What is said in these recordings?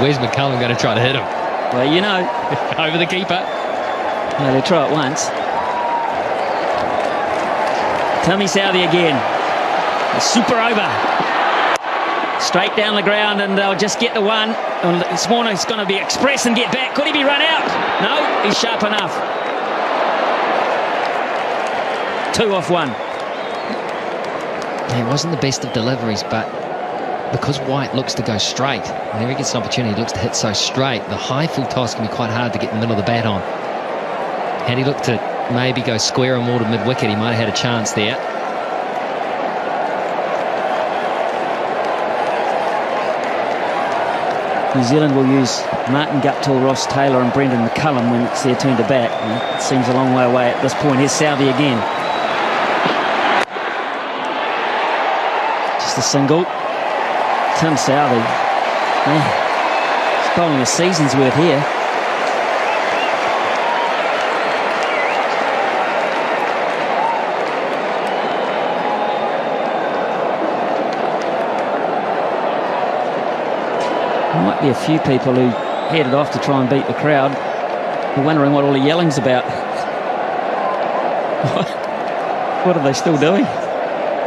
Where's McCullum going to try to hit him? Well, you know. Over the keeper. No, they try it once. Tommy Southey again. A super over. Straight down the ground, and they'll just get the one. Swarno's going to be express and get back. Could he be run out? No, he's sharp enough. 2 off 1. It wasn't the best of deliveries, but because White looks to go straight, whenever he gets an opportunity, he looks to hit so straight. The high full toss can be quite hard to get in the middle of the bat on. Had he looked to maybe go square or more to mid-wicket, he might have had a chance there. New Zealand will use Martin Guptill, Ross Taylor and Brendan McCullum when it's their turn to bat. And it seems a long way away at this point. Here's Southey again. Just a single. Tim Southey. He's bowling a season's worth here. There might be a few people who headed off to try and beat the crowd. They're wondering what all the yelling's about. What are they still doing?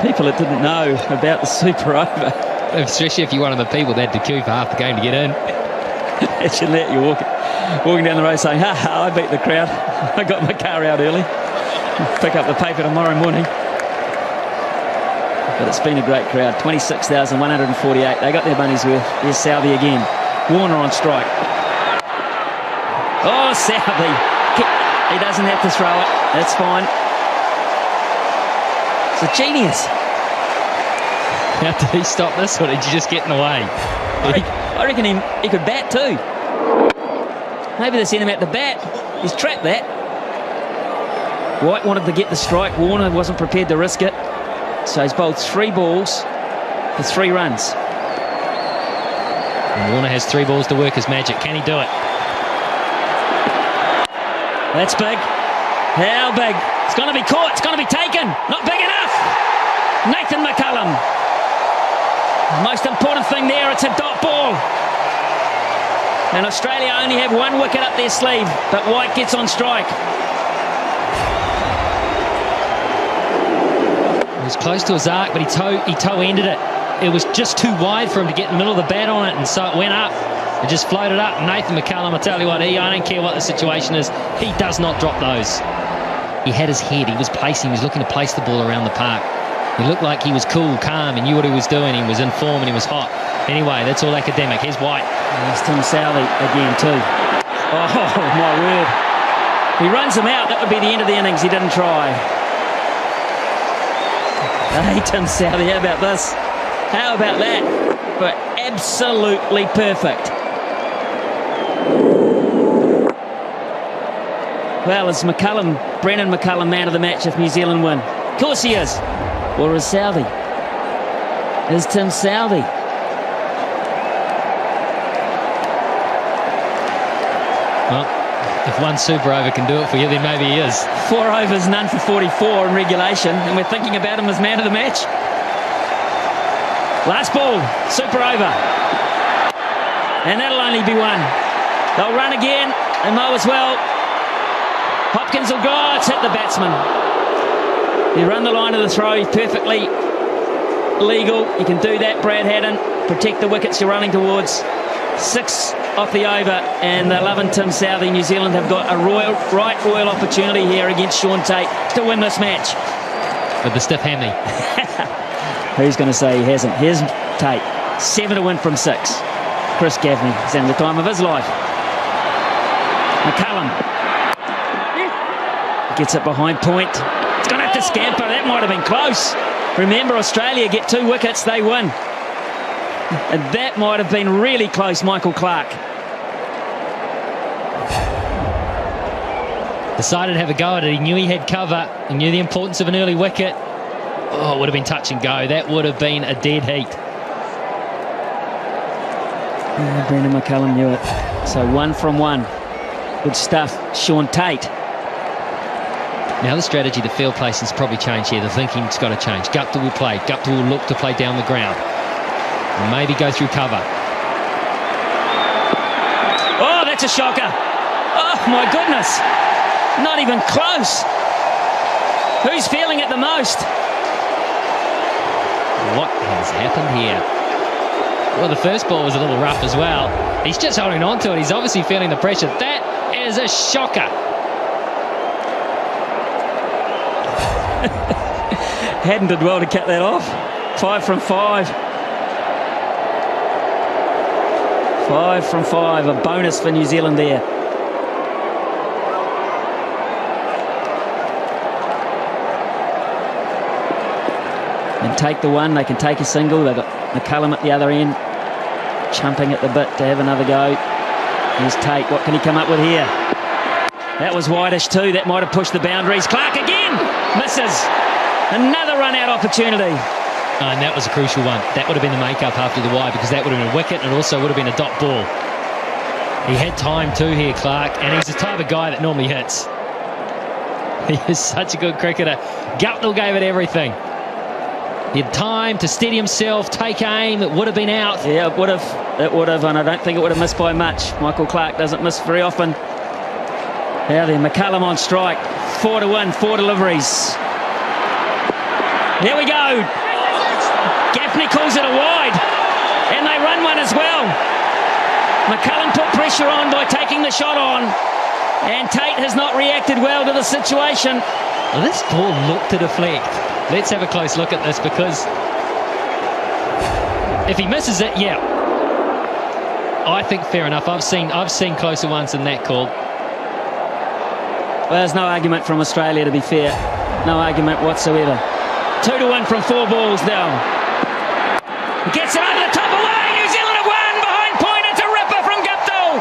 People that didn't know about the super over. Especially if you're one of the people that had to queue for half the game to get in. Imagine that, you're walking down the road saying, ha ha, I beat the crowd. I got my car out early. Pick up the paper tomorrow morning. But it's been a great crowd. 26,148. They got their money's worth. Here's Southey again. Warner on strike. Oh, Southey. He doesn't have to throw it. That's fine. It's a genius. How did he stop this, or did you just get in the way? I reckon he could bat too. Maybe they sent him out to bat. He's trapped that. White wanted to get the strike. Warner wasn't prepared to risk it. So he's bowled 3 balls for 3 runs. And Warner has 3 balls to work his magic. Can he do it? That's big. How big? It's going to be caught. It's going to be taken. Not big enough. Nathan McCullum. Most important thing there, it's a dot ball. And Australia only have 1 wicket up their sleeve, but White gets on strike. It was close to his arc, but he toe-ended it. It was just too wide for him to get in the middle of the bat on it, and so it went up. It just floated up. Nathan McCullum, I tell you what, I don't care what the situation is, he does not drop those. He had his head, he was looking to place the ball around the park. He looked like he was cool, calm, and knew what he was doing. He was in form and he was hot. Anyway, that's all academic. Here's White. There's Tim Southey again too. Oh, my word. He runs him out. That would be the end of the innings. He didn't try. Hey, Tim Southey, how about this? How about that? But absolutely perfect. Well, is Brendan McCullum man of the match if New Zealand win? Of course he is. Or is Southey? Is Tim Southey? Well, if one super over can do it for you, then maybe he is. 4 overs, none for 44 in regulation, and we're thinking about him as man of the match. Last ball, super over. And that'll only be 1. They'll run again, and mow as well. Hopkins will go, it's hit the batsman. You run the line of the throw, he's perfectly legal. You can do that, Brad Haddon. Protect the wickets you're running towards. 6 off the over, and they're loving Tim Southey. New Zealand have got a royal opportunity here against Shaun Tate to win this match. With the stiff hammy. Who's going to say he hasn't? Here's Tate. 7 to win from 6. Chris Gaffney is having the time of his life. McCullum gets it behind point. It's going to have to scamper. That might have been close. Remember, Australia get 2 wickets, they win. And that might have been really close, Michael Clark. Decided to have a go at it. He knew he had cover. He knew the importance of an early wicket. Oh, it would have been touch and go. That would have been a dead heat. Yeah, Brendan McCullum knew it. So 1 from 1. Good stuff. Shaun Tate. Now the strategy, the field placing's probably changed here. The thinking's got to change. Guptill will play. Guptill will look to play down the ground. And maybe go through cover. that's a shocker. Oh, my goodness. Not even close. Who's feeling it the most? What has happened here? Well, the first ball was a little rough as well. He's just holding on to it. He's obviously feeling the pressure. That is a shocker. Hadden did well to cut that off. 5 from 5. 5 from 5. A bonus for New Zealand there. And take the one. They can take a single. They've got McCullum at the other end, chumping at the bit to have another go. Here's Tate. What can he come up with here? That was wideish too. That might have pushed the boundaries. Clark again misses. Another run-out opportunity. And that was a crucial one. That would have been the make-up after the wide, because that would have been a wicket and it also would have been a dot ball. He had time too here, Clark, and he's the type of guy that normally hits. He is such a good cricketer. Guptill gave it everything. He had time to steady himself, take aim. It would have been out. Yeah, it would have. It would have, and I don't think it would have missed by much. Michael Clark doesn't miss very often. Now then, McCullum on strike. 4 to 1, 4 deliveries. Here we go. Gaffney calls it a wide, and they run one as well. McCullum put pressure on by taking the shot on, and Tate has not reacted well to the situation. Well, this ball looked to deflect. Let's have a close look at this, because if he misses it, yeah, I think fair enough. I've seen closer ones than that call. Well, there's no argument from Australia, to be fair. No argument whatsoever. 2 to 1 from 4 balls now. He gets it over the top away. New Zealand have won behind point. It's a ripper from Guptill.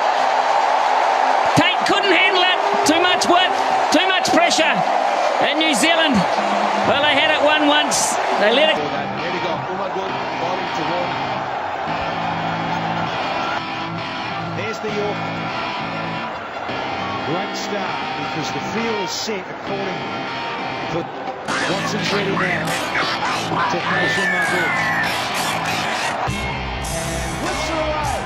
Tate couldn't handle it. Too much width, too much pressure. And New Zealand, well, they had it won once. They let it. There we go. Body to Warner. There's the York. Great start, because the field is set accordingly. Watson's ready now. Technician Maiden. And whips it away.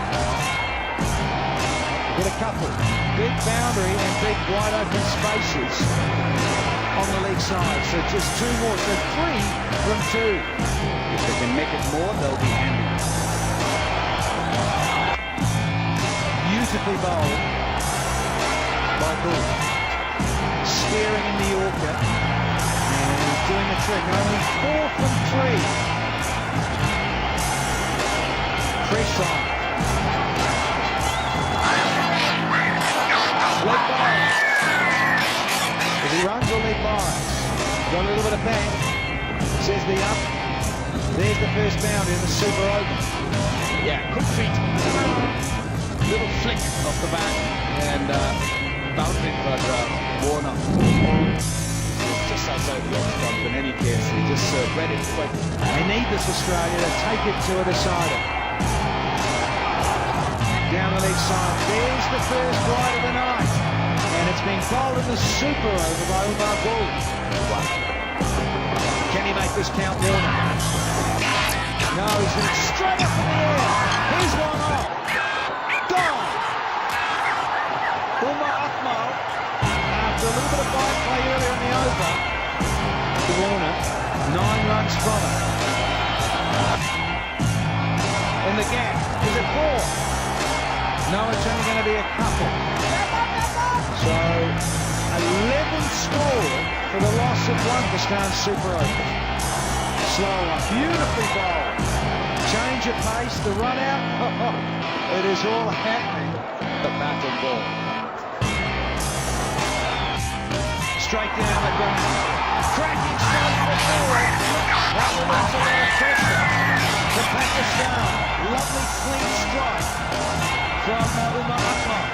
With a couple. Big boundary and big wide open spaces on the leg side. So just 2 more. So 3 from 2. If they can make it more, they'll be handy. Beautifully bowled by Bull. Steering in the Yorker. Doing the trick. Only 4 from 3. Press on. Leg bias. If he runs or leg bias. Got a little bit of bang. Says the up. There's the first boundary in the super open. Yeah, quick feet. Little flick off the bat and boundary for Warner. Just outside the off stump. In any case, he just read it quick. They need this Australia to take it to a decider. Down the leg side. There's the first wide of the night. And it's been bowled in the super over by Umar Bull. Can he make this count, Warner? No, he's going straight up in the air. Here's one off. Gone. Umar Akmal, after a little bit of bite play earlier in the over, to Warner, 9 runs from it. In the gap, is it 4? No, it's only going to be a couple. So, 11 score for the loss of 1 for Stan Super Open. Slow one, beautifully bowled. Change of pace, the run out. It is all happening. The bat and ball. Straight down the ground. Cracking shot in the forward. That will lose a lot of pressure to Pakistan. Lovely clean strike from Umar Akmal.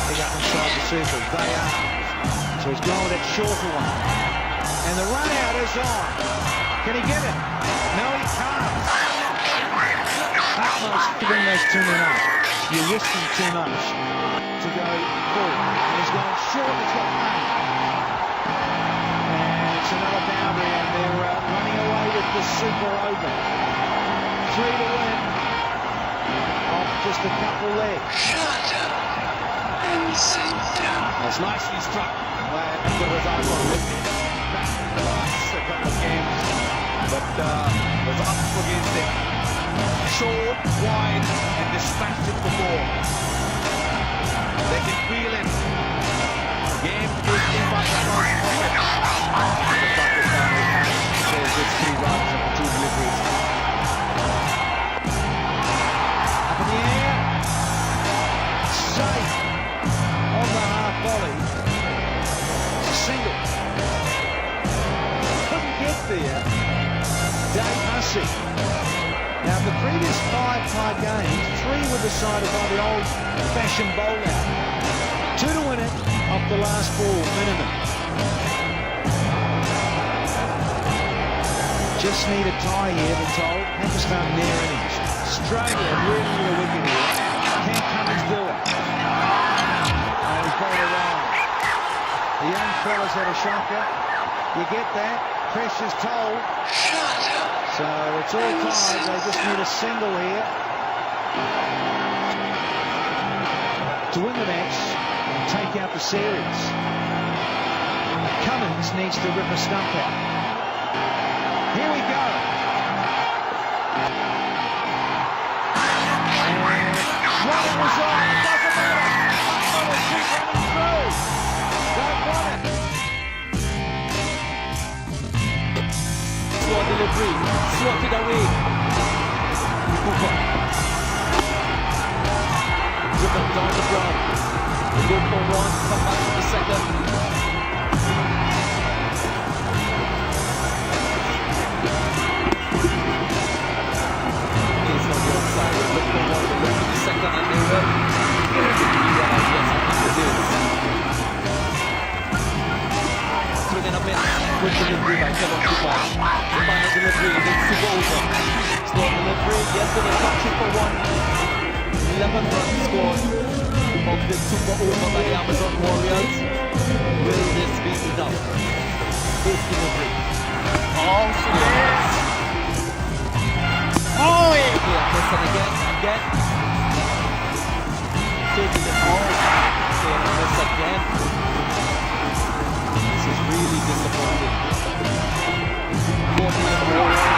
They got inside the circle. They are. So he's going with that shorter one. And the run out is on. Can he get it? No, he can't. Akmal's giving those 2 men up. You're risking too much to go full. And he's going short. He's got pain. And it's another boundary, and they're running away with the super over. 3 to win. Off just a couple legs. It's nicely struck where the result was back in the last couple of games, but was up against it. Short, wide, and dispatched it before. They can feel it. Game is in Pakistan's pocket. The Pakistani has scored its 3 runs and 2 deliveries. Up in the air. Safe. On the half volley. It's a single. Couldn't get there. Dave Hussey. Now, the previous 5 tie games, 3 were decided by the old-fashioned bowl-out. 2 to win it off the last ball, minimum. Just need a tie here, we're told. Pakistan near innings. Australia really need a wicket here. Can Cummins do it? And he's got it wrong. The young fellas had a shocker. You get that. Pressure's told. So it's all tied. They just need a single here to win the match and take out the series. Cummins needs to rip a stump out. Here we go. And running was on. It doesn't matter. I'm going to keep running through. Don't want it. Slow delivery, swatted away. Cooper. Driven down the ground. They go for 1, come back to the second. It's on the outside. They look for 1, they go to the second, and they will. Yes, I think it is. Swinging a bit, good delivery by Kevin Cooper. The final delivery, it's to go over. Slow delivery, yes, to the top for 1. 11 runs scored. Of the super over by the Amazon Warriors. Will this be enough? Good delivery. Oh, yes! Oh, yeah, listen again. Taking it all. Okay, miss again. This is really disappointing. 14 more.